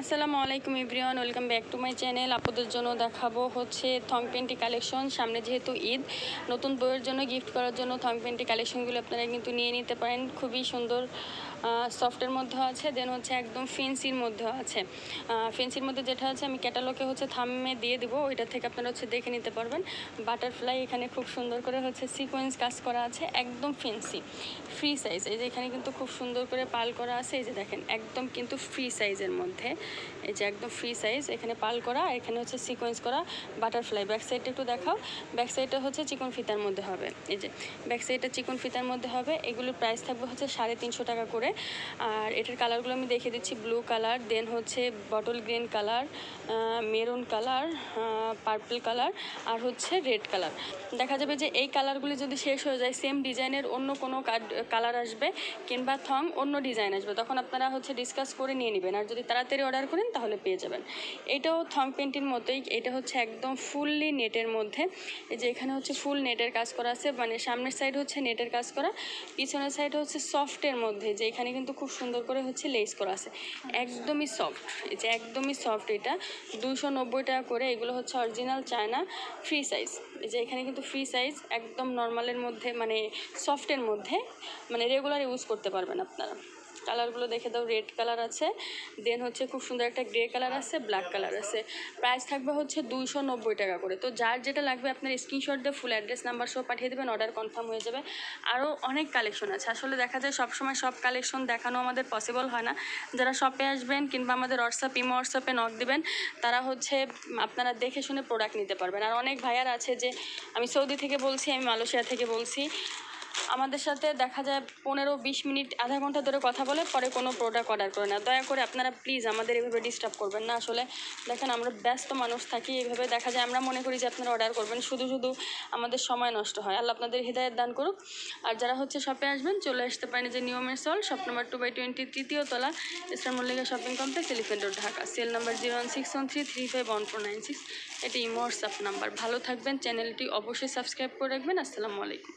আসসালামু আলাইকুম everyone, welcome back to my channel. আপনাদের জন্য দেখাবো হচ্ছে থং পেন্টি কালেকশন। সামনে যেহেতু ঈদ, নতুন বইয়ের জন্য গিফট করার জন্য থং পেন্টি কালেকশনগুলো আপনারা কিন্তু নিয়ে নিতে পারেন। খুবই সুন্দর সফটের মধ্যে আছে, দেন হচ্ছে একদম ফেন্সির মধ্যে আছে। ফেন্সির মধ্যে যেটা আছে আমি ক্যাটালগে হচ্ছে থামে দিয়ে দিব, ওইটা থেকে আপনারা হচ্ছে দেখে নিতে পারবেন। বাটারফ্লাই এখানে খুব সুন্দর করে হচ্ছে সিকোয়েন্স কাজ করা আছে, একদম ফেন্সি ফ্রি সাইজ। এই যে এখানে কিন্তু খুব সুন্দর করে পাল করা আছে, এই যে দেখেন একদম কিন্তু ফ্রি সাইজের মধ্যে, এই যে একদম ফ্রি সাইজ, এখানে পাল করা, এখানে হচ্ছে সিকোয়েন্স করা বাটারফ্লাই। ব্যাক সাইডটা একটু দেখাও, ব্যাক সাইডটা হচ্ছে চিকন ফিতার মধ্যে হবে, এই যে ব্যাক সাইডটা চিকন ফিতার মধ্যে হবে। এগুলোর প্রাইস থাকবে হচ্ছে 350 টাকা করে। আর এটার কালারগুলো আমি দেখে দিচ্ছি, ব্লু কালার, দেন হচ্ছে bottle green colour, maroon colour, purple colour, আর হচ্ছে রেড কালার। দেখা যাবে যে এই কালারগুলি যদি শেষ হয়ে যায়, সেম ডিজাইনের অন্য কোনো কালার আসবে কিংবা থং অন্য ডিজাইন আসবে, তখন আপনারা হচ্ছে ডিসকাস করে নিয়ে নেবেন। আর যদি তাড়াতাড়ি অর্ডার করেন তাহলে পেয়ে যাবেন। এটাও থং পেন্টির মতোই, এটা হচ্ছে একদম ফুললি নেটের মধ্যে। এই যে এখানে হচ্ছে ফুল নেটের কাজ করা আছে, মানে সামনের সাইড হচ্ছে নেটের কাজ করা, পিছনের সাইড হচ্ছে সফটের মধ্যে, যে এখানে কিন্তু খুব সুন্দর করে হচ্ছে লেস করা আছে, একদমই সফট। এই যে একদমই সফট, এটা 290 টাকা করে। এগুলো হচ্ছে অরিজিনাল চায়না ফ্রি সাইজ। এই যে এখানে কিন্তু ফ্রি সাইজ, একদম নর্মালের মধ্যে, মানে সফটের মধ্যে, মানে রেগুলার ইউজ করতে পারবেন আপনারা। কালারগুলো দেখে দাও, রেড কালার আছে, দেন হচ্ছে খুব সুন্দর একটা গ্রে কালার আছে, ব্ল্যাক কালার আছে। প্রাইস থাকবে হচ্ছে 290 টাকা করে। তো যার যেটা লাগবে আপনার স্ক্রিনশট দিয়ে ফুল অ্যাড্রেস নাম্বার সহ পাঠিয়ে দেবেন, অর্ডার কনফার্ম হয়ে যাবে। আরও অনেক কালেকশন আছে, আসলে দেখা যায় সবসময় সব কালেকশন দেখানো আমাদের পসিবল হয় না। যারা শপে আসবেন কিংবা আমাদের হোয়াটসঅ্যাপে নক দেবেন, তারা হচ্ছে আপনারা দেখে শুনে প্রোডাক্ট নিতে পারবেন। আর অনেক ভাইয়ার আছে যে আমি সৌদি থেকে বলছি, আমি মালয়েশিয়া থেকে বলছি, আমাদের সাথে দেখা যায় 15-20 মিনিট আধা ঘন্টা ধরে কথা বলে পরে কোনো প্রোডাক্ট অর্ডার করে না। দয়া করে আপনারা প্লিজ আমাদের এভাবে ডিস্টার্ব করবেন না। আসলে দেখেন আমরা ব্যস্ত মানুষ থাকি, এইভাবে দেখা যায় আমরা মনে করি যে আপনারা অর্ডার করবেন, শুধু শুধু আমাদের সময় নষ্ট হয়। আল্লাহ আপনাদের হিদায়াত দান করুক। আর যারা হচ্ছে শপে আসবেন চলে আসতে পারেন যে নিয়মের সল, শপ নাম্বার 2/20, 3য় তলা, Easter Mallika shopping complex, elephant road, Dhaka. Cell number 01613351496। এটি ইমো হোয়াটসঅ্যাপ নাম্বার। ভালো থাকবেন, চ্যানেলটি অবশ্যই সাবস্ক্রাইব করে রাখবেন। আসসালামু আলাইকুম।